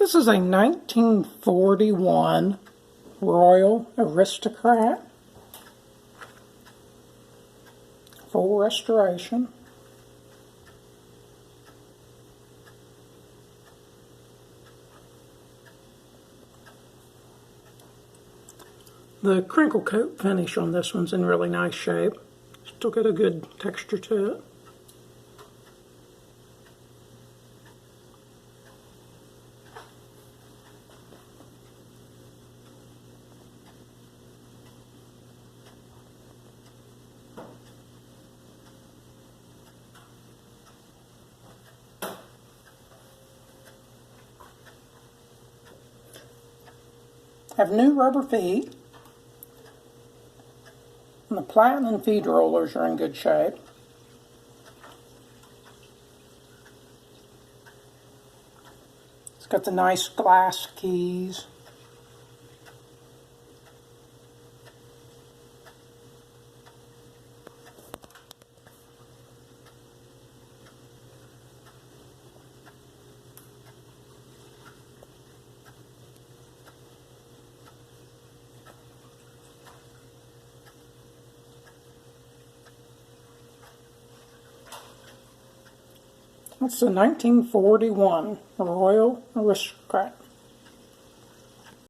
This is a 1941 Royal Aristocrat. Full restoration. The crinkle coat finish on this one's in really nice shape. Still got a good texture to it. Have new rubber feet, and the platinum feed rollers are in good shape. It's got the nice glass keys. That's the 1941 Royal Aristocrat.